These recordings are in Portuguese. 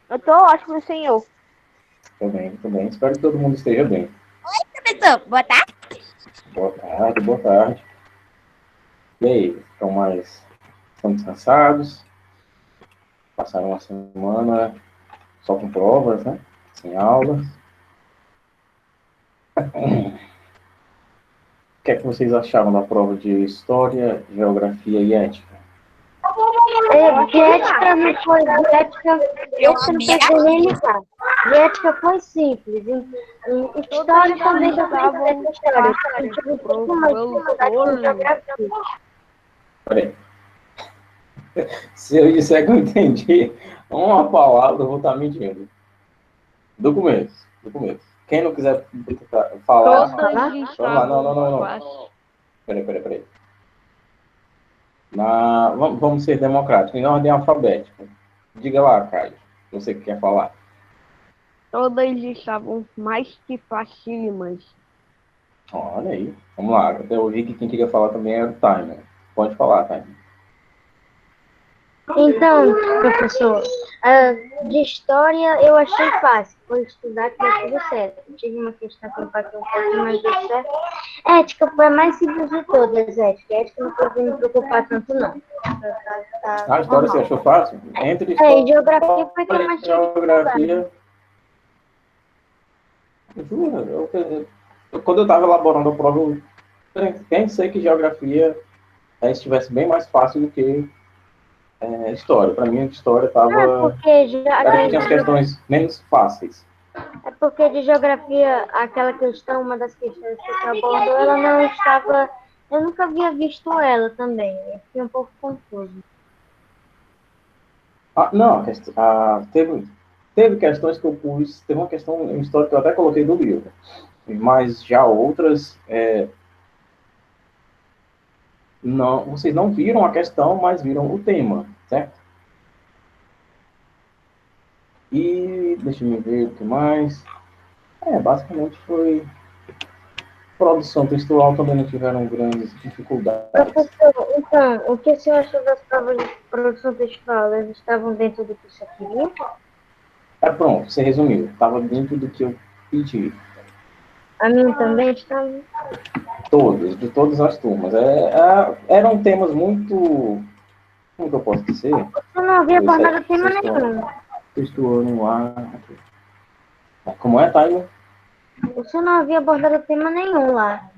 Eu tô ótimo, senhor. Tô bem, tô bem. Espero que todo mundo esteja bem. Professor, boa tarde. Boa tarde, boa tarde. E aí, estão descansados? Passaram uma semana só com provas, né? Sem aulas. O que é que vocês acharam da prova de História, Geografia e Ética? De ética não foi, de ética não foi nem ligar. De ética foi simples. Em história também deu para entender Estavam a história. Eu tive um pouco mais de dificuldade com professor. geografia. Peraí, se eu disser que eu entendi uma palavra, eu vou estar mentindo. Do começo, do começo. Quem não quiser falar, Todas vamos lá. Não, não, estavam não, não. fáceis. Peraí. Vamos ser democráticos, em ordem alfabética. Diga lá, Caio, você que quer falar. Todas estavam mais que facílimas. Olha aí, vamos lá. Eu vi que quem queria falar também era o Timer. Pode falar, Timer. Então, professor, de história eu achei fácil. Foi estudar que deu tudo certo. Tive uma questão que impactou um pouquinho, mas deu certo. Ética foi a mais simples de todas, ética. Ética não foi me preocupar tanto, não. A história você Normal. achou fácil? Entre E história geografia foi que eu e mais tive dificuldade. geografia, juro, quando eu estava elaborando a prova, eu pensei que geografia estivesse bem mais fácil do que história. Para mim, a história Não é estava. porque, Era que tinha as questões menos fáceis. é porque de geografia, aquela questão, uma das questões que você abordou, ela não estava. Eu nunca havia visto ela também. Eu fiquei um pouco confusa. Ah, não, teve questões que eu pus, teve uma questão em história que eu até coloquei no livro, mas já outras, não, vocês não viram a questão, mas viram o tema, certo? E deixa eu ver o que mais. Basicamente foi produção textual também não tiveram grandes dificuldades. Professor, então, o que o senhor achou das provas de produção textual? Elas estavam dentro do que você queria? Pronto, você resumiu. Estava dentro do que eu pedi. A mim também estava. Todos, de todas as turmas. Eram temas muito. Como que eu posso dizer? Eu não havia Deixa eu ver abordado tema se nenhum. estou no ar. Como é, Taylor? O senhor não havia abordado tema nenhum lá.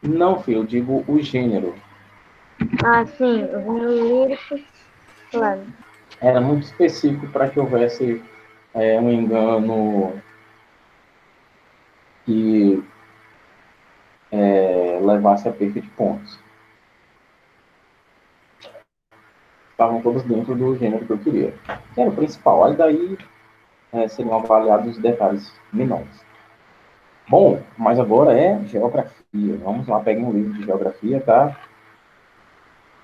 Não, filho, eu digo o gênero. Ah, sim, os líricos, claro. Era muito específico para que houvesse um engano que levasse a perda de pontos. Estavam todos dentro do gênero que eu queria. Que era o principal. Aí daí seriam avaliados os detalhes menores. Bom, mas agora é geografia. Vamos lá, peguem um livro de geografia, tá?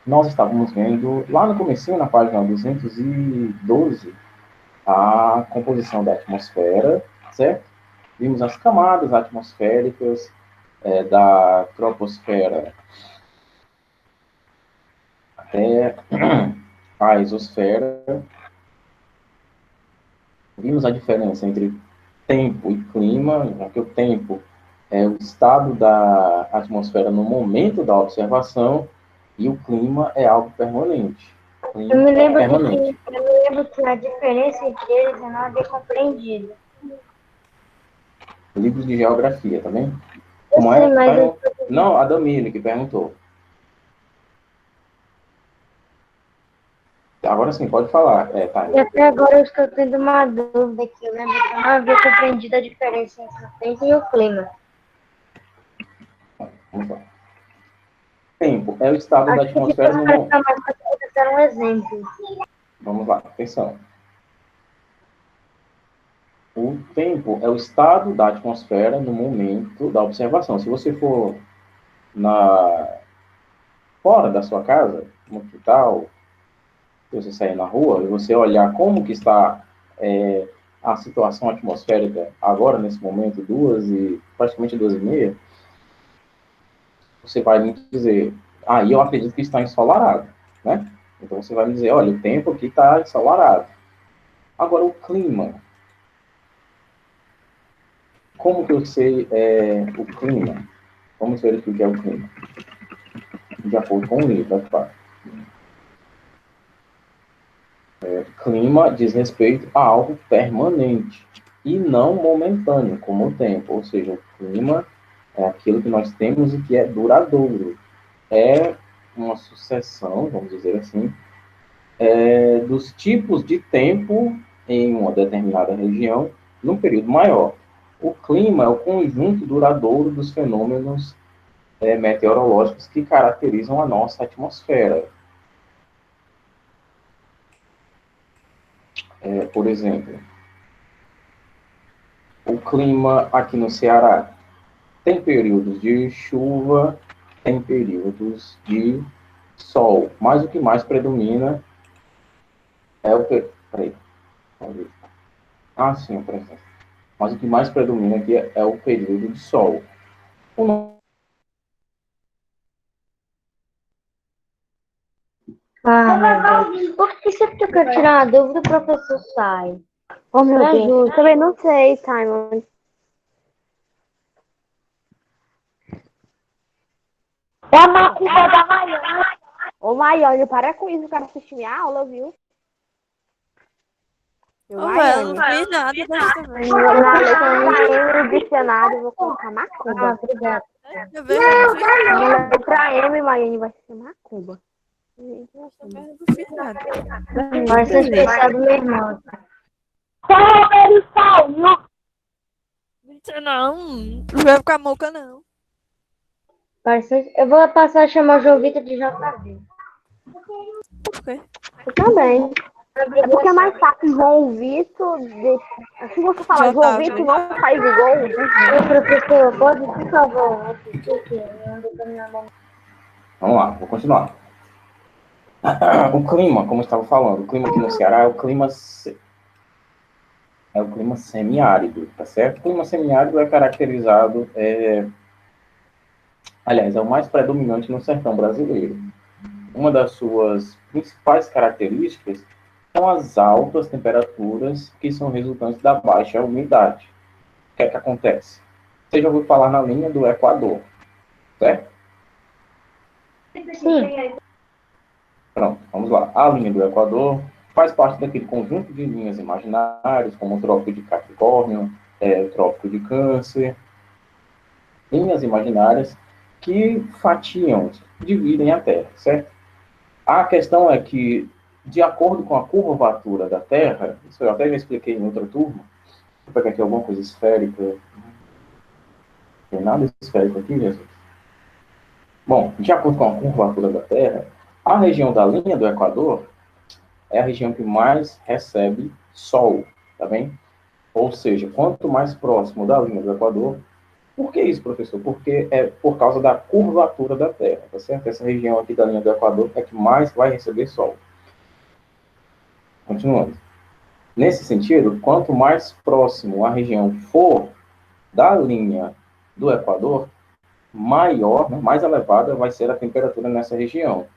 Nós estávamos vendo lá no comecinho, na página 212, a composição da atmosfera, certo? Vimos as camadas atmosféricas da troposfera até a exosfera. Vimos a diferença entre tempo e clima, já que o tempo é o estado da atmosfera no momento da observação e o clima é algo permanente. O Eu clima me é lembro que, permanente. eu me lembro que a diferença entre eles eu não havia compreendido. Livros de geografia, tá vendo? Eu Como sei, é? mas Tá? Não, a Damile que perguntou. Agora sim, pode falar, tá. até agora eu estou tendo uma dúvida que eu lembro que eu não havia compreendido a diferença entre o tempo e o clima. Vamos lá. Tempo é o estado da Acho que atmosfera depois no vai momento. ficar mais fácil você dar um exemplo. Vamos lá, atenção. O tempo é o estado da atmosfera no momento da observação. Se você for fora da sua casa, no quintal, se você sair na rua e você olhar como que está a situação atmosférica agora, nesse momento, praticamente 2h30, você vai me dizer, eu acredito que está ensolarado, né? Então você vai me dizer, olha, o tempo aqui está ensolarado. Agora, o clima. Como que eu sei o clima? Vamos ver aqui o que é o clima. De acordo com o livro, é claro. Clima diz respeito a algo permanente e não momentâneo, como o tempo. Ou seja, o clima é aquilo que nós temos e que é duradouro. É uma sucessão, vamos dizer assim, dos tipos de tempo em uma determinada região num período maior. O clima é o conjunto duradouro dos fenômenos meteorológicos que caracterizam a nossa atmosfera. Por exemplo, o clima aqui no Ceará tem períodos de chuva, tem períodos de sol, mas o que mais predomina é o que... Peraí. Ah, sim, por exemplo. Mas o que mais predomina aqui é o período de sol. Ah, meu Deus. Porque sempre que eu quero tirar uma dúvida, o professor sai. Oh, meu Me Deus. ajuda. Eu também não sei, Simon. É a macumba da Maiana. Ô, Maiane, para com isso, eu quero assistir minha aula, viu? Meu Ô, velho, Maiane. não fiz nada dessa vez. Na letra M no dicionário, eu vou colocar macumba. Ah, obrigada. Eu vejo que eu não fiz Na nada. letra M, Maiane, vai ser macumba. Dessa vez eu não fiz nada. Vai ser especial do meu irmão. Isso não. Não vai ficar moca, não. Eu vou passar a chamar o João Vitor de JV. Por quê? Eu também. É porque é mais fácil João Vitor. Se você falar João JV. Vitor, não faz igual. Ô, professor, pode, por favor, assistir aqui. Eu ando com a minha mão. Vamos lá, vou continuar. O clima, como eu estava falando, o clima aqui no Ceará é o clima semiárido, tá certo? O clima semiárido é caracterizado, aliás, é o mais predominante no sertão brasileiro. Uma das suas principais características são as altas temperaturas que são resultantes da baixa umidade. O que é que acontece? Você já ouviu falar na linha do Equador, certo? Sim. Pronto, vamos lá. A linha do Equador faz parte daquele conjunto de linhas imaginárias, como o Trópico de Capricórnio, o Trópico de Câncer, linhas imaginárias que fatiam, dividem a Terra, certo? A questão é que, de acordo com a curvatura da Terra, isso eu até já expliquei em outra turma, vou pegar aqui alguma coisa esférica. Não tem nada esférico aqui, Jesus? Bom, de acordo com a curvatura da Terra, a região da linha do Equador é a região que mais recebe sol, tá bem? Ou seja, quanto mais próximo da linha do Equador. Por que isso, professor? Porque é por causa da curvatura da Terra, tá certo? Essa região aqui da linha do Equador é que mais vai receber sol. Continuando. Nesse sentido, quanto mais próximo a região for da linha do Equador, maior, né, mais elevada vai ser a temperatura nessa região.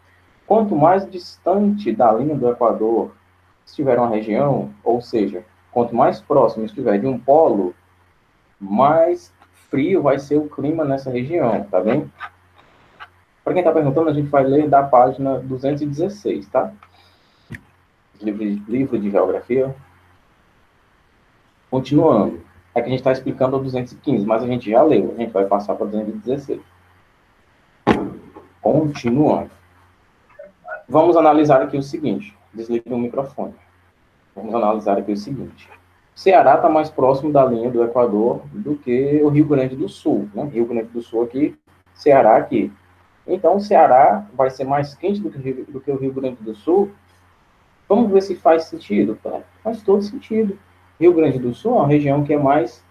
Quanto mais distante da linha do Equador estiver uma região, ou seja, quanto mais próximo estiver de um polo, mais frio vai ser o clima nessa região, tá bem? Para quem está perguntando, a gente vai ler da página 216, tá? Livro de Geografia. Continuando. É que a gente está explicando o 215, mas a gente já leu. A gente vai passar para 216. Continuando. Vamos analisar aqui o seguinte. Desligue o microfone. Vamos analisar aqui o seguinte. O Ceará está mais próximo da linha do Equador do que o Rio Grande do Sul, né? Rio Grande do Sul aqui, Ceará aqui. Então, o Ceará vai ser mais quente do que o Rio Grande do Sul. Vamos ver se faz sentido. Tá? Faz todo sentido. Rio Grande do Sul é uma região que é mais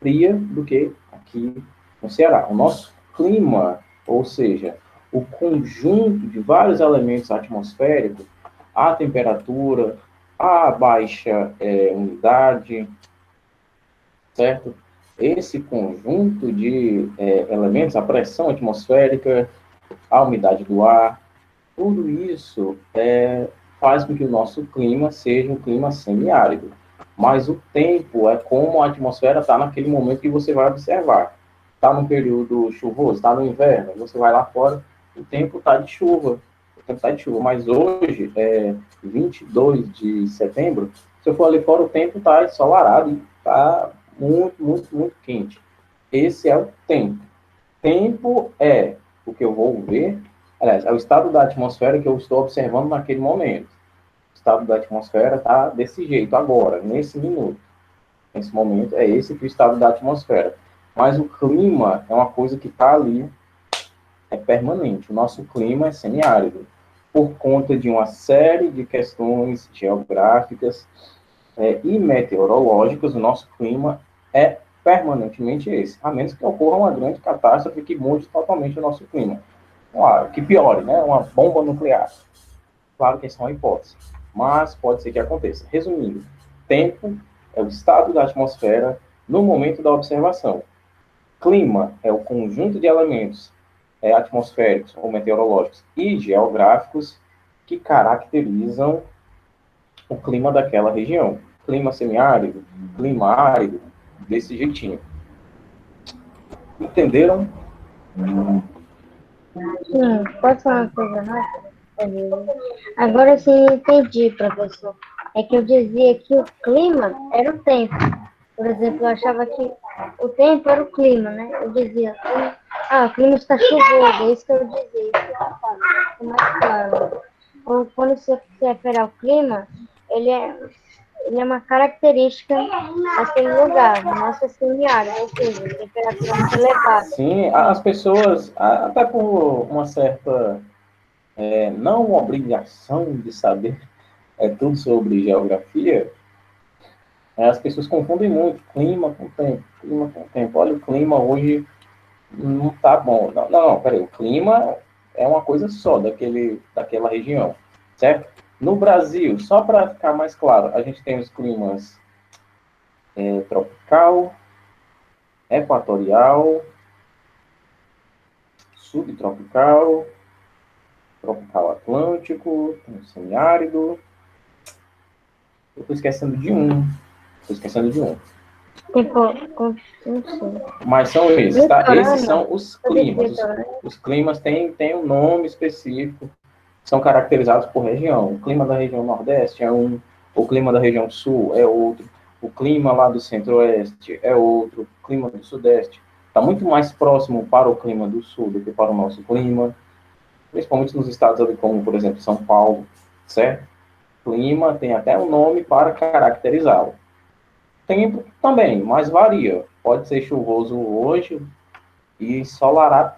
fria do que aqui no Ceará. O nosso clima, ou seja, o conjunto de vários elementos atmosféricos, a temperatura, a baixa umidade, certo? Esse conjunto de elementos, a pressão atmosférica, a umidade do ar, tudo isso faz com que o nosso clima seja um clima semiárido. Mas o tempo é como a atmosfera está naquele momento que você vai observar. Está no período chuvoso, está no inverno, você vai lá fora, o tempo está de chuva. O tempo está de chuva, mas hoje, 22 de setembro, se eu for ali fora, o tempo está ensolarado e está muito, muito, muito quente. Esse é o tempo. Tempo é o que eu vou ver, aliás, é o estado da atmosfera que eu estou observando naquele momento. O estado da atmosfera está desse jeito agora, nesse minuto. Nesse momento, é esse que é o estado da atmosfera. Mas o clima é uma coisa que está ali, é permanente. O nosso clima é semiárido, por conta de uma série de questões geográficas e meteorológicas. O nosso clima é permanentemente esse, a menos que ocorra uma grande catástrofe que mude totalmente o nosso clima. Claro, que piore, né? Uma bomba nuclear. Claro que essa é uma hipótese, mas pode ser que aconteça. Resumindo, tempo é o estado da atmosfera no momento da observação. Clima é o conjunto de elementos atmosféricos ou meteorológicos e geográficos que caracterizam o clima daquela região. Clima semiárido, clima árido, desse jeitinho. Entenderam? Sim, posso falar uma coisa mais? Agora sim entendi, professor. É que eu dizia que o clima era o tempo. Por exemplo, eu achava que o tempo era o clima, né? Eu dizia, o clima está chuvoso, é isso que eu dizia, isso que eu falava, ficou mais claro. Ou quando você se refere ao clima, ele é uma característica daquele lugar, nossa semiárido, ou seja, temperatura muito elevada. Sim, as pessoas, até por uma certa não obrigação de saber tudo sobre geografia, as pessoas confundem muito clima com tempo, clima com tempo. Olha, o clima hoje não tá bom. Não, peraí, o clima é uma coisa só daquela região, certo? No Brasil, só para ficar mais claro, a gente tem os climas tropical, equatorial, subtropical, tropical atlântico, semiárido. Eu estou esquecendo de um. Não sei. Mas são esses, tá? Esses são os climas. Os climas têm um nome específico, são caracterizados por região. O clima da região Nordeste é um, o clima da região Sul é outro, o clima lá do Centro-Oeste é outro, o clima do Sudeste está muito mais próximo para o clima do Sul do que para o nosso clima, principalmente nos estados ali como, por exemplo, São Paulo, certo? Clima tem até um nome para caracterizá-lo. Tempo também, mas varia. Pode ser chuvoso hoje e ensolarado,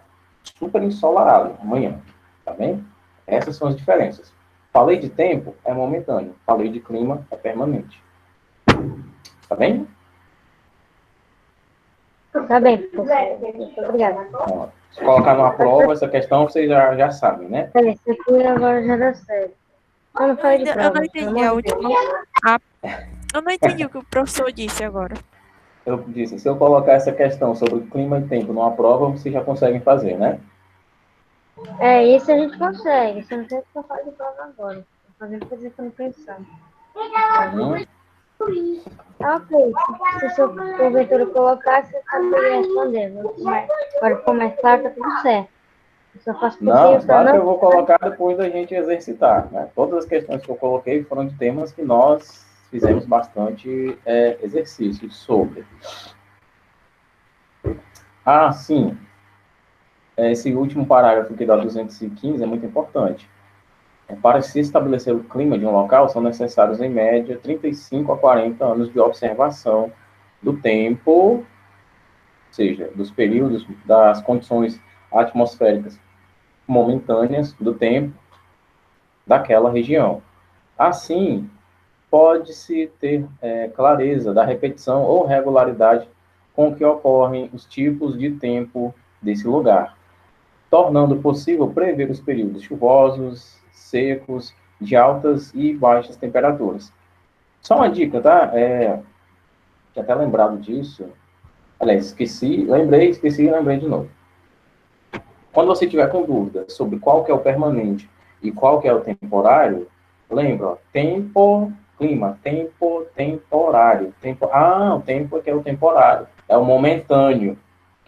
super ensolarado amanhã, tá bem? Essas são as diferenças. Falei de tempo, é momentâneo. Falei de clima, é permanente. Tá bem? Tá bem, professor. Muito obrigada. Se colocar numa prova, essa questão vocês já sabem, né? Esse aqui agora já dá certo. Eu não falei de prova. Eu não entendi a última. Eu não entendi o que o professor disse agora. Eu disse, se eu colocar essa questão sobre clima e tempo numa prova, vocês já conseguem fazer, né? Isso a gente consegue. Você não tem que fazer de prova agora. Tô fazendo coisa que eu não pensar. Ok. Se o porventura colocar, você sabe responder. Para começar, tá tudo certo. Eu só faço Não, claro que eu vou colocar depois da gente exercitar, né? Todas as questões que eu coloquei foram de temas que nós fizemos bastante exercícios sobre. Sim. Esse último parágrafo aqui da 215 é muito importante. Para se estabelecer o clima de um local, são necessários, em média, 35 a 40 anos de observação do tempo, ou seja, dos períodos, das condições atmosféricas momentâneas do tempo daquela região. Assim, pode-se ter clareza da repetição ou regularidade com que ocorrem os tipos de tempo desse lugar, tornando possível prever os períodos chuvosos, secos, de altas e baixas temperaturas. Só uma dica, tá? Tinha até lembrado disso. Aliás, lembrei de novo. Quando você tiver com dúvida sobre qual que é o permanente e qual que é o temporário, Lembra, ó, tempo, clima, tempo, temporário. O tempo é que é o temporário. É o momentâneo,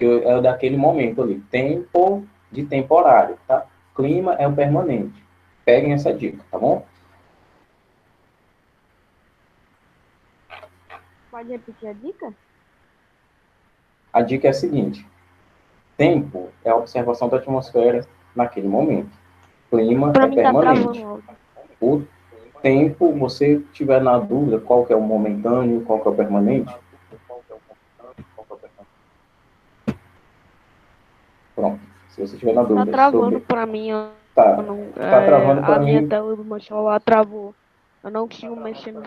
é o daquele momento ali. Tempo de temporário, tá? Clima é o permanente. Peguem essa dica, tá bom? Pode repetir a dica? A dica é a seguinte. Tempo é a observação da atmosfera naquele momento. Clima Pra é mim tá permanente. travando o áudio. O tempo, você tiver na dúvida qual que é o momentâneo, qual que é o permanente, pronto. Se você tiver na Tá dúvida travando sobre... pra mim. Eu Tá, não, tá travando a para minha mim. tela do meu celular travou. Eu não consigo mexer no...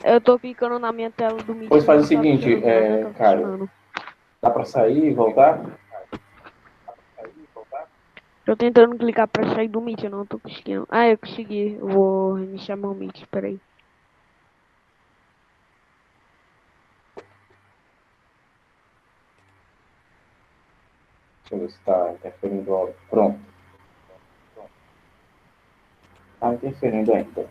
Eu tô clicando na minha tela do Meet Pois e faz o não tá seguinte, funcionando, nada tá Caio, funcionando. dá para sair e voltar? Tô tentando clicar pra sair do Meet, eu não tô conseguindo. Ah, eu consegui. Eu vou reiniciar meu Meet, peraí. Deixa eu ver se está interferindo o áudio. Pronto. Está interferindo ainda.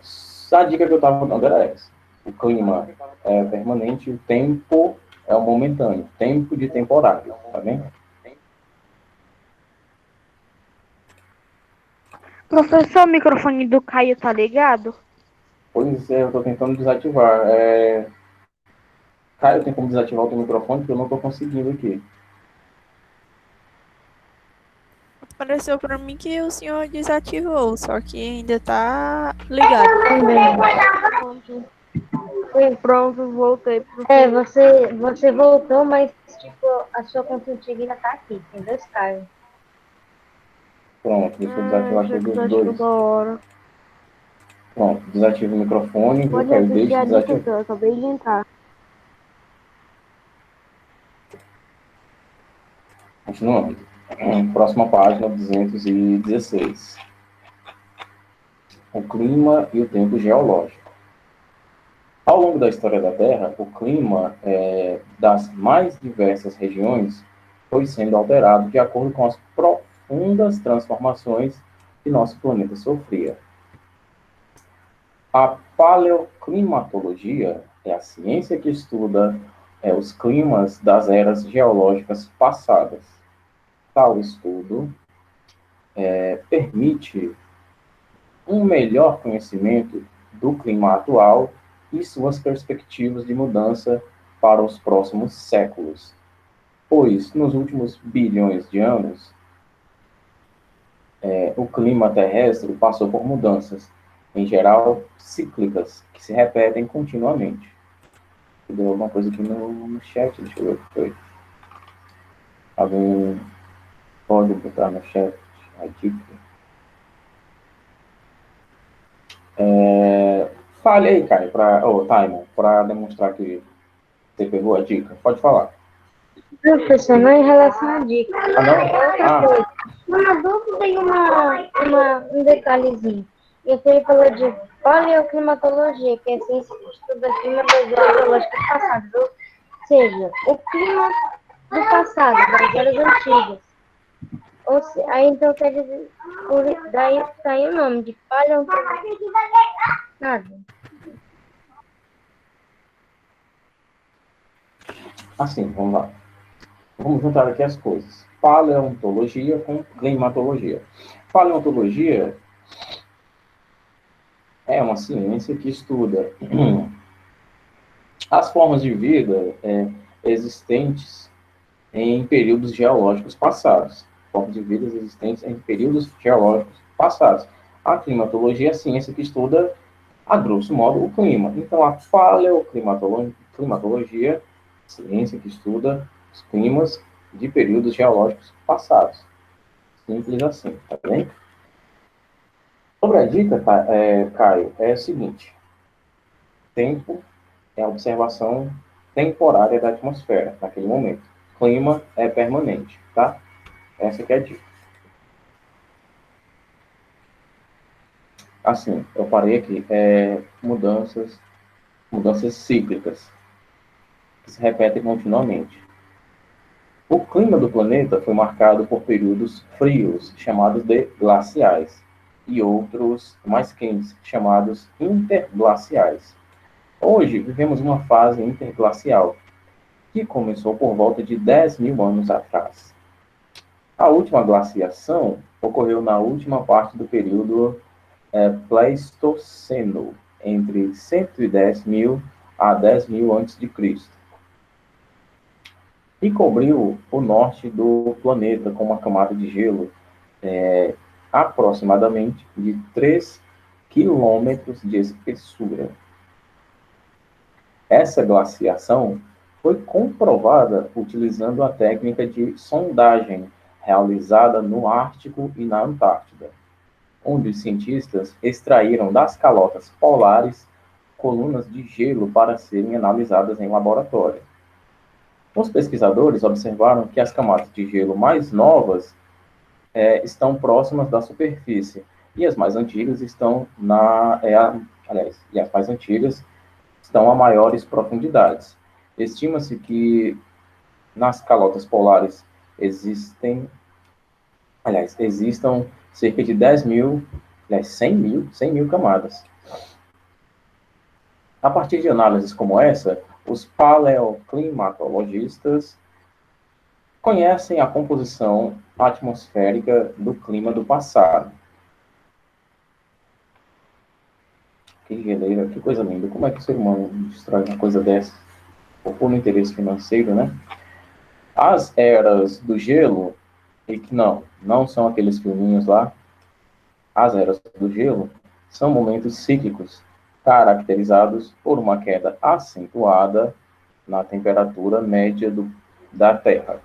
A dica que eu estava dando era essa. O clima é permanente, o tempo é o momentâneo. Tempo de temporário, tá bem? Professor, o microfone do Caio tá ligado? Pois é, eu estou tentando desativar. Caio, tem como desativar o teu microfone? Porque eu não estou conseguindo aqui. Apareceu pra mim que o senhor desativou, só que ainda tá ligado. Pronto, voltei. É, você voltou, mas tipo, a sua conta antiga ainda tá aqui. Tem dois caras. Pronto, deixa eu desativar aqui Achei que dos tá dois. toda hora. Pronto, desativa o microfone, viu, Pode Caio? repetir Deixa a dica desativar. que eu acabei de entrar. Continuando. Próxima página, 216. O clima e o tempo geológico. Ao longo da história da Terra, o clima das mais diversas regiões foi sendo alterado de acordo com as profundas transformações que nosso planeta sofria. A paleoclimatologia é a ciência que estuda os climas das eras geológicas passadas. Tal estudo permite um melhor conhecimento do clima atual e suas perspectivas de mudança para os próximos séculos, pois nos últimos bilhões de anos o clima terrestre passou por mudanças, em geral cíclicas, que se repetem continuamente. Deu alguma coisa aqui no chat, deixa eu ver o que foi. Alguém pode botar no chat a dica? Fale aí, Caio, Taimon, para demonstrar que você pegou a dica. Pode falar. Professor, não em relação à dica. Ah, não? É outra Ah, coisa. Uma dúvida e um detalhezinho. Eu queria falar de paleoclimatologia, que é a ciência que estuda o clima das eras geológicas passadas. Ou seja, o clima do passado, das eras antigas. Aí então quer dizer, daí tá aí o nome de paleontologia. Nada. assim, vamos lá. Vamos juntar aqui as coisas. Paleontologia com climatologia. Paleontologia é uma ciência que estuda as formas de vida existentes em períodos geológicos passados. Formas de vida existentes em períodos geológicos passados. A climatologia é a ciência que estuda, a grosso modo, o clima. Então, a paleoclimatologia, ciência que estuda os climas de períodos geológicos passados. Simples assim, tá bem? Sobre a dica, Caio, é o seguinte: tempo é a observação temporária da atmosfera naquele momento. Clima é permanente, tá? Essa que é a dica. Assim, eu parei aqui. Mudanças cíclicas que se repetem continuamente. O clima do planeta foi marcado por períodos frios, chamados de glaciais. e outros mais quentes, chamados interglaciais. Hoje, vivemos uma fase interglacial, que começou por volta de 10 mil anos atrás. A última glaciação ocorreu na última parte do período Pleistoceno, entre 110 mil a 10 mil a.C., e cobriu o norte do planeta com uma camada de gelo aproximadamente de 3 quilômetros de espessura. Essa glaciação foi comprovada utilizando a técnica de sondagem realizada no Ártico e na Antártida, onde os cientistas extraíram das calotas polares colunas de gelo para serem analisadas em laboratório. Os pesquisadores observaram que as camadas de gelo mais novas estão próximas da superfície e as mais antigas estão as mais antigas estão a maiores profundidades. Estima-se que nas calotas polares existam cerca de 100 mil camadas. A partir de análises como essa, os paleoclimatologistas conhecem a composição atmosférica do clima do passado. Que geleira, que coisa linda. Como é que o ser humano destrói uma coisa dessa? Por um interesse financeiro, né? As eras do gelo, e que não são aqueles filminhos lá, as eras do gelo são momentos cíclicos, caracterizados por uma queda acentuada na temperatura média da Terra,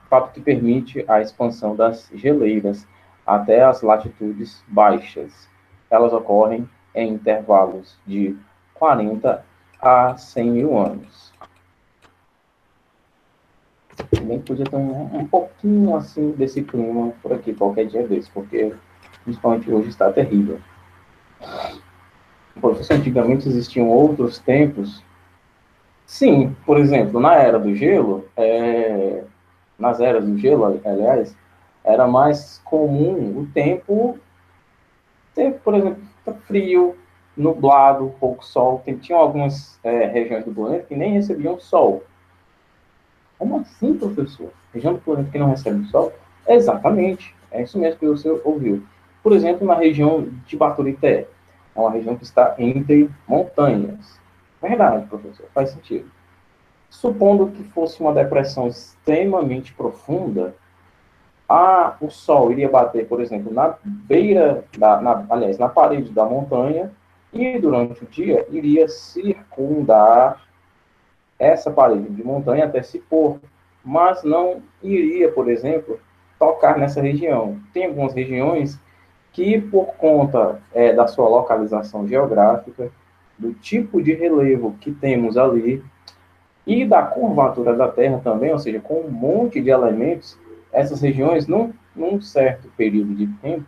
fato que permite a expansão das geleiras até as latitudes baixas. Elas ocorrem em intervalos de 40 a 100 mil anos. Bem que podia ter um pouquinho assim desse clima por aqui, qualquer dia desse, porque principalmente hoje está terrível. Professor, antigamente existiam outros tempos? Sim, por exemplo, nas eras do gelo, aliás, era mais comum o tempo, por exemplo, frio, nublado, pouco sol. Tinham algumas regiões do planeta que nem recebiam sol. Como assim, professor? Região do planeta que não recebe sol? Exatamente, é isso mesmo que você ouviu. Por exemplo, na região de Baturité, é uma região que está entre montanhas. Verdade, professor, faz sentido. Supondo que fosse uma depressão extremamente profunda, o sol iria bater, por exemplo, na beira, na parede da montanha, e durante o dia iria circundar essa parede de montanha até se pôr, mas não iria, por exemplo, tocar nessa região. Tem algumas regiões que, por conta da sua localização geográfica, do tipo de relevo que temos ali, e da curvatura da Terra também, ou seja, com um monte de elementos, essas regiões, num certo período de tempo,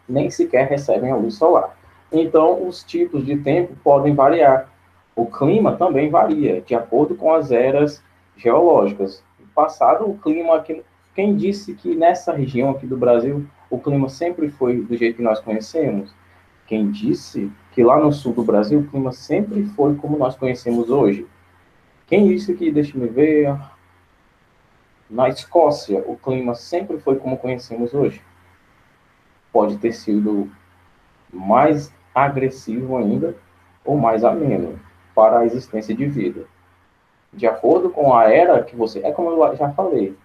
nem sequer recebem a luz solar. Então, os tipos de tempo podem variar. O clima também varia, de acordo com as eras geológicas. No passado, o clima aqui... Quem disse que nessa região aqui do Brasil, o clima sempre foi do jeito que nós conhecemos? Quem disse que lá no sul do Brasil, o clima sempre foi como nós conhecemos hoje? Quem disse que, deixa-me ver, na Escócia, o clima sempre foi como conhecemos hoje? Pode ter sido mais agressivo ainda, ou mais ameno, para a existência de vida. De acordo com a era que você... É como eu já falei,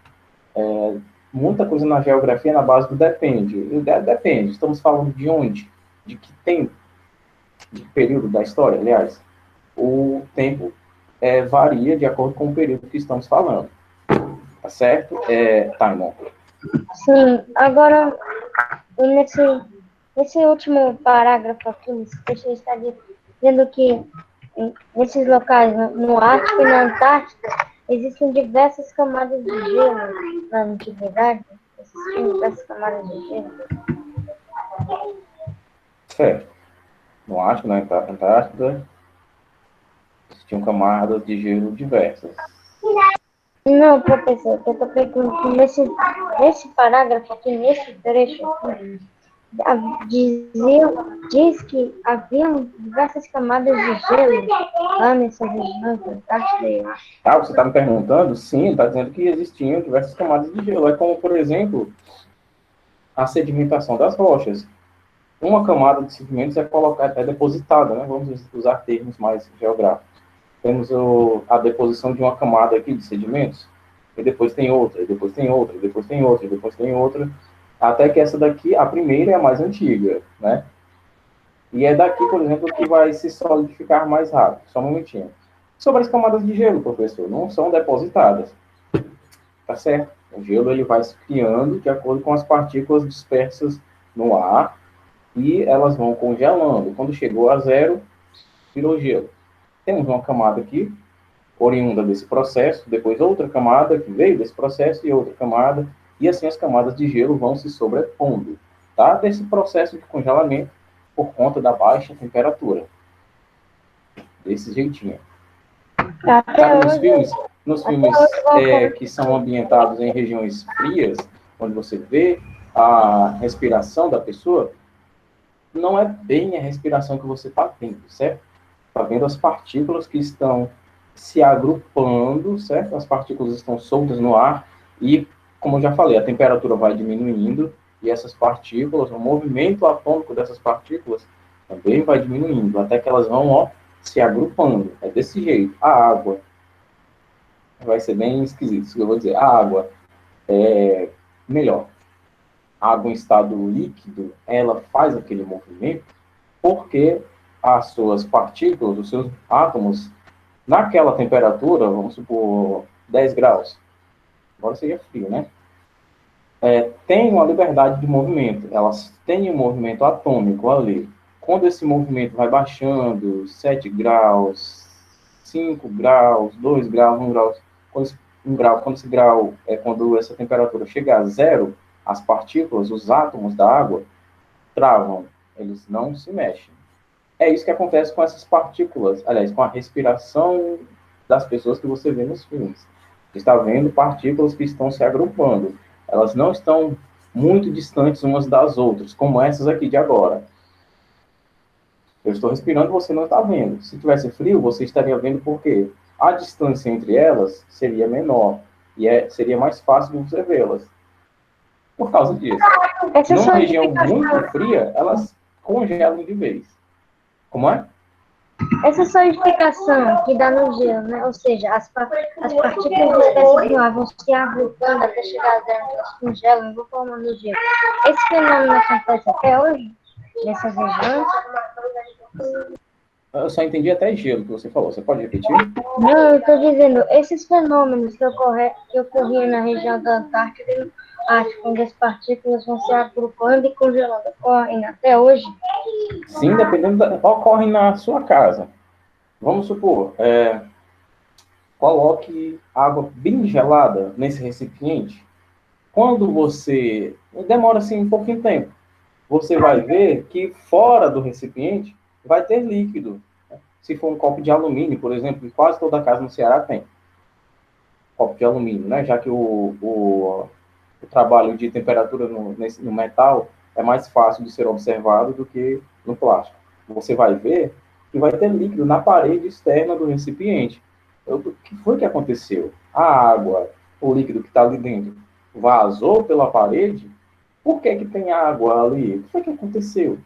muita coisa na geografia é na base do depende. Depende, estamos falando de onde? De que tempo? De que período da história, aliás? O tempo varia de acordo com o período que estamos falando. Tá certo? Taimon. Sim, agora, nesse último parágrafo aqui, você está dizendo que nesses locais, no Ártico e na Antártida, existem diversas camadas de gelo na antiguidade? Existiam diversas camadas de gelo? Certo. No Ártico, na Antártida, existiam camadas de gelo diversas. Não, professor, eu estou perguntando nesse parágrafo aqui, nesse trecho aqui, Diz que haviam diversas camadas de gelo lá nessas regiões antárticas. Ah, você está me perguntando? Sim, está dizendo que existiam diversas camadas de gelo. É como, por exemplo, a sedimentação das rochas. Uma camada de sedimentos é depositada, né? Vamos usar termos mais geográficos. Temos a deposição de uma camada aqui de sedimentos, e depois tem outra, e depois tem outra, e depois tem outra, e depois tem outra, até que essa daqui, a primeira, é a mais antiga, né? E é daqui, por exemplo, que vai se solidificar mais rápido. Só um momentinho. Sobre as camadas de gelo, professor, não são depositadas, tá certo? O gelo ele vai se criando de acordo com as partículas dispersas no ar e elas vão congelando. Quando chegou a zero, virou gelo. Temos uma camada aqui, oriunda desse processo, depois outra camada que veio desse processo e outra camada, e assim as camadas de gelo vão se sobrepondo, tá? Desse processo de congelamento por conta da baixa temperatura. Desse jeitinho. Sabe, nos filmes que são ambientados em regiões frias, onde você vê a respiração da pessoa, não é bem a respiração que você está vendo, certo? Está vendo as partículas que estão se agrupando, certo? As partículas estão soltas no ar e, como eu já falei, a temperatura vai diminuindo e essas partículas, o movimento atômico dessas partículas também vai diminuindo, até que elas vão, ó, se agrupando. É desse jeito. A água vai ser bem esquisito, isso que eu vou dizer. A água é melhor. A água em estado líquido, ela faz aquele movimento porque as suas partículas, os seus átomos, naquela temperatura, vamos supor 10 graus, agora seria frio, né? Tem uma liberdade de movimento, elas têm um movimento atômico ali. Quando esse movimento vai baixando, 7 graus, 5 graus, 2 graus, 1 grau, quando esse grau quando essa temperatura chega a zero, as partículas, os átomos da água, travam, eles não se mexem. É isso que acontece com essas partículas, aliás, com a respiração das pessoas que você vê nos filmes. Você está vendo partículas que estão se agrupando. Elas não estão muito distantes umas das outras, como essas aqui de agora. Eu estou respirando, você não está vendo. Se tivesse frio, você estaria vendo por quê? A distância entre elas seria menor e seria mais fácil de você vê-las. Por causa disso. Numa região muito fria, elas congelam de vez. Como é? Essa solidificação que dá no gelo, né? Ou seja, as partículas dispersas no ar vão se agrupando até chegar a zero, elas congelam e vão formando gelo. Esse fenômeno acontece até hoje, nessas regiões? Eu só entendi até gelo que você falou. Você pode repetir? Não, eu estou dizendo, esses fenômenos que ocorriam na região da Antártida e no Ártico, onde as partículas vão se agrupando e congelando, ocorrem até hoje? Sim, dependendo ocorre na sua casa. Vamos supor, coloque água bem gelada nesse recipiente. Quando você... Demora assim um pouquinho de tempo. Você vai ver que fora do recipiente vai ter líquido. Se for um copo de alumínio, por exemplo, que quase toda casa no Ceará tem. Copo de alumínio, né? Já que o trabalho de temperatura no metal é mais fácil de ser observado do que no plástico. Você vai ver que vai ter líquido na parede externa do recipiente. O que foi que aconteceu? A água, o líquido que está ali dentro, vazou pela parede? Por que tem água ali? O que foi que aconteceu?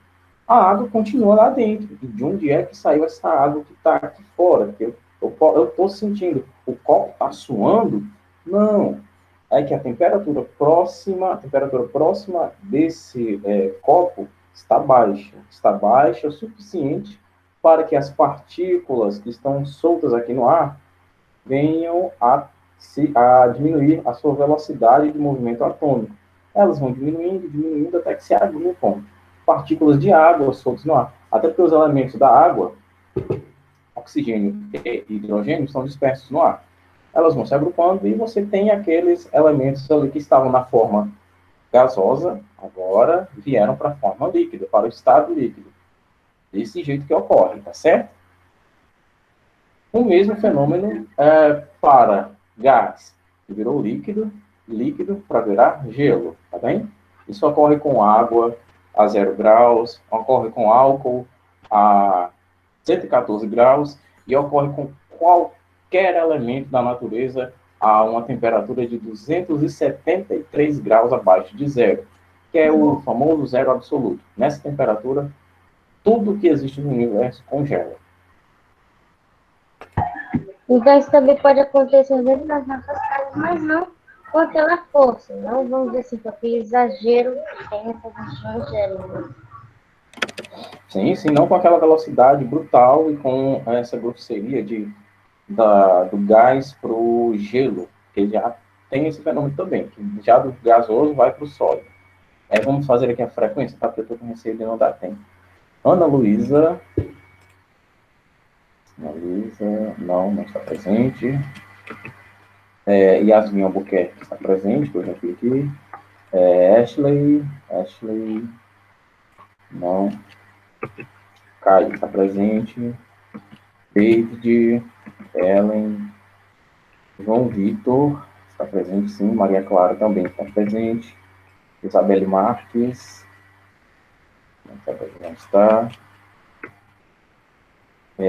A água continua lá dentro. E de onde é que saiu essa água que está aqui fora? Que eu estou sentindo. O copo está suando? Não. É que a temperatura próxima desse copo está baixa o suficiente para que as partículas que estão soltas aqui no ar venham a diminuir a sua velocidade de movimento atômico. Elas vão diminuindo até que se agrupam. Partículas de água soltas no ar. Até porque os elementos da água, oxigênio e hidrogênio, são dispersos no ar. Elas vão se agrupando e você tem aqueles elementos ali que estavam na forma gasosa, agora vieram para a forma líquida, para o estado líquido. Desse jeito que ocorre, tá certo? O mesmo fenômeno para gás, que virou líquido para virar gelo, tá bem? Isso ocorre com água, a 0 graus, ocorre com álcool a 114 graus e ocorre com qualquer elemento da natureza a uma temperatura de 273 graus abaixo de zero, que é o famoso zero absoluto. Nessa temperatura, tudo que existe no universo congela. Então isso também pode acontecer dentro das nossas casas, mas não com aquela força, não vamos dizer assim, com aquele exagero que tem nessas regiões. Sim, sim, não com aquela velocidade brutal e com essa grosseria do gás para o gelo, que já tem esse fenômeno também, que já do gasoso vai para o sólido. Vamos fazer aqui a frequência, tá? Porque eu estou com receio de não dar tempo. Ana Luísa, não está presente. Yasmin Albuquerque está presente, que eu já vi aqui. Ashley, não. Caio está presente. David, Ellen, João Vitor está presente, sim. Maria Clara também está presente. Isabelle Marques, não está.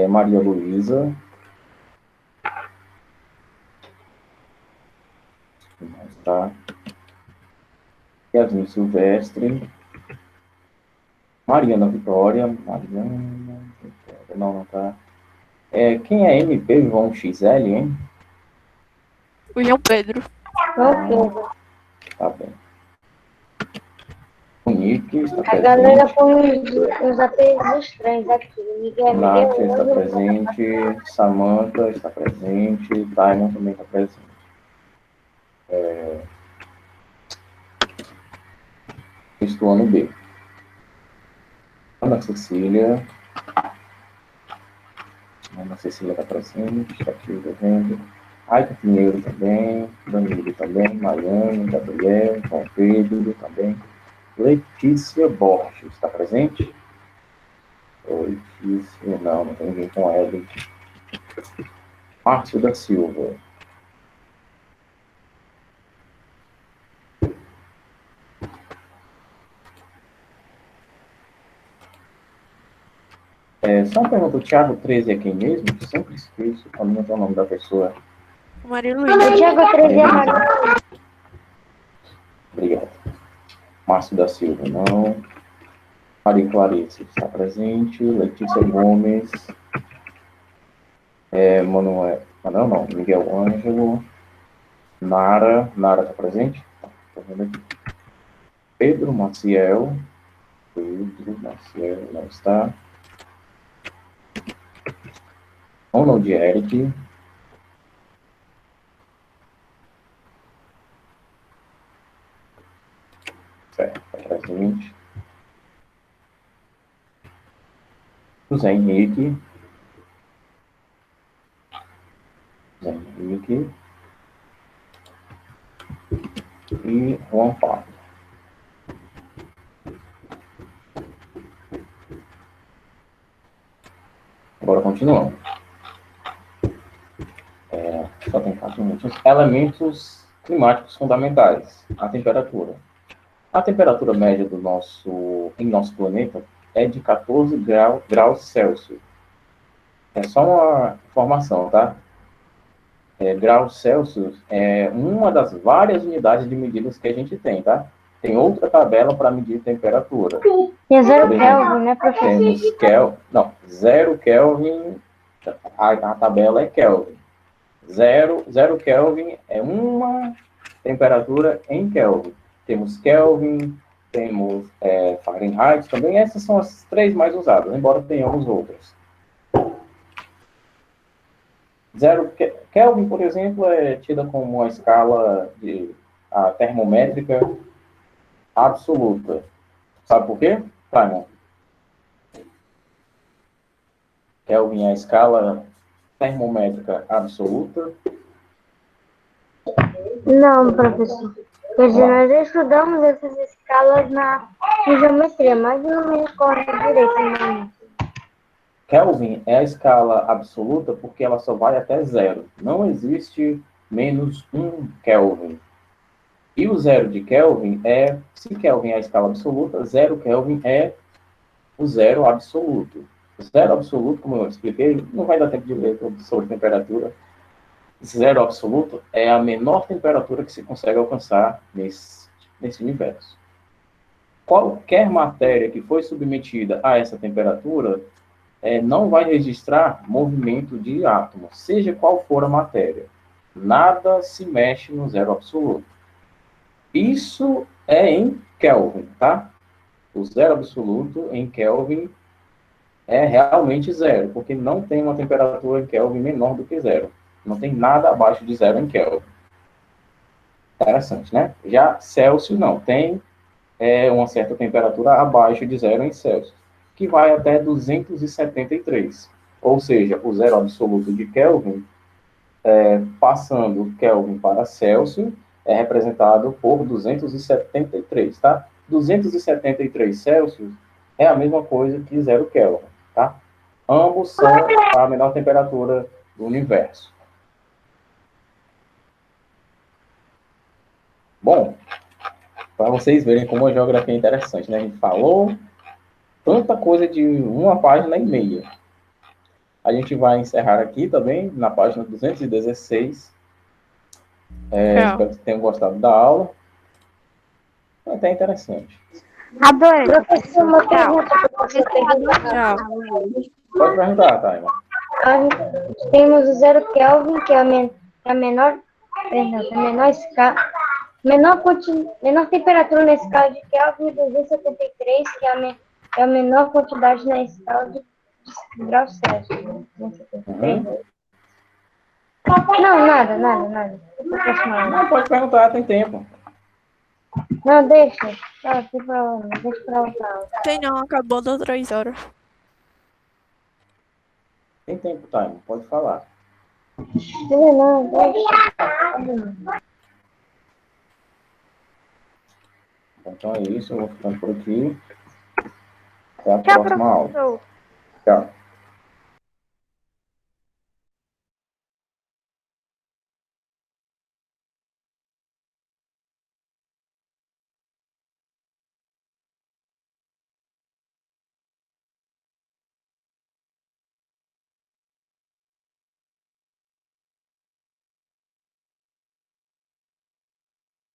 Maria Luísa, não está. Yasmin Silvestre, Mariana Vitória, não está. Quem é MP João XL, hein? O João Pedro. Tá bem. O Nick está presente. A galera põe uns apelidos estranhos aqui. Nátia está presente. Samantha está presente. Diamond também está presente. Sexto ano B. Ana Cecília está presente. Está aqui vendo. Aika Pinheiro também. Danilo também. Mariane, Gabriel, João Pedro também. Letícia Borges está presente? Letícia, não tem ninguém com L. Márcio da Silva. Só uma pergunta, o Thiago 13 é quem mesmo? Eu sempre esqueço quando não tem o nome da pessoa. Maria Luísa. O Thiago 13 é Maria. Obrigado. Márcio da Silva, não. Maria Clarice está presente. Letícia Gomes. Manuel, não. Miguel Ângelo. Nara está presente? Tá vendo aqui. Pedro Maciel não está. Ronald Eric. Certo, está presente. José Henrique. E Juan Pablo. Agora continuamos. Só tem 4 minutos. Elementos climáticos fundamentais. A temperatura. A temperatura média em nosso planeta é de 14 graus Celsius. É só uma informação, tá? Graus Celsius é uma das várias unidades de medidas que a gente tem, tá? Tem outra tabela para medir temperatura. Tem 0 Kelvin, né, professor? Temos 0 Kelvin, a tabela é Kelvin. 0 Kelvin é uma temperatura em Kelvin. Temos Kelvin, temos Fahrenheit também. Essas são as 3 mais usadas, embora tenhamos outras. 0 Kelvin, por exemplo, é tida como uma escala termométrica absoluta. Sabe por quê, Simon? Kelvin é a escala termométrica absoluta? Não, professor. Quer dizer, nós estudamos essas escalas na geometria, mas não me recordo direito, não. Kelvin é a escala absoluta porque ela só vai até 0. Não existe menos 1 Kelvin. E o zero de Kelvin se Kelvin é a escala absoluta, 0 Kelvin é o zero absoluto. O zero absoluto, como eu expliquei, não vai dar tempo de ler sobre temperatura. Zero absoluto é a menor temperatura que se consegue alcançar nesse universo. Qualquer matéria que foi submetida a essa temperatura não vai registrar movimento de átomo, seja qual for a matéria. Nada se mexe no zero absoluto. Isso é em Kelvin, tá? O zero absoluto em Kelvin é realmente zero, porque não tem uma temperatura em Kelvin menor do que zero. Não tem nada abaixo de zero em Kelvin. Interessante, né? Já Celsius não, tem uma certa temperatura abaixo de zero em Celsius, que vai até 273. Ou seja, o zero absoluto de Kelvin, passando Kelvin para Celsius, é representado por 273, tá? 273 Celsius é a mesma coisa que zero Kelvin, tá? Ambos são a menor temperatura do universo. Bom, para vocês verem como a geografia é interessante, né? A gente falou tanta coisa de uma página e meia. A gente vai encerrar aqui também, na página 216. Espero que tenham gostado da aula. Foi até interessante. Adorei. Professor, uma pergunta para você. Tchau. Pode perguntar, Taima. Nós temos o zero Kelvin, que é a menor, a menor escala, menor temperatura na escala de Kelvin, e 273, que é a menor quantidade na escala de graus Celsius. 273. Não, nada. Não, pode perguntar, tem tempo. Não, deixa. Deixa pra outra aula. Tem não, acabou das 3 horas. Tem tempo, Taima, pode falar. Não, deixa. Então é isso, eu vou ficando por aqui. Até a próxima aula. Tchau.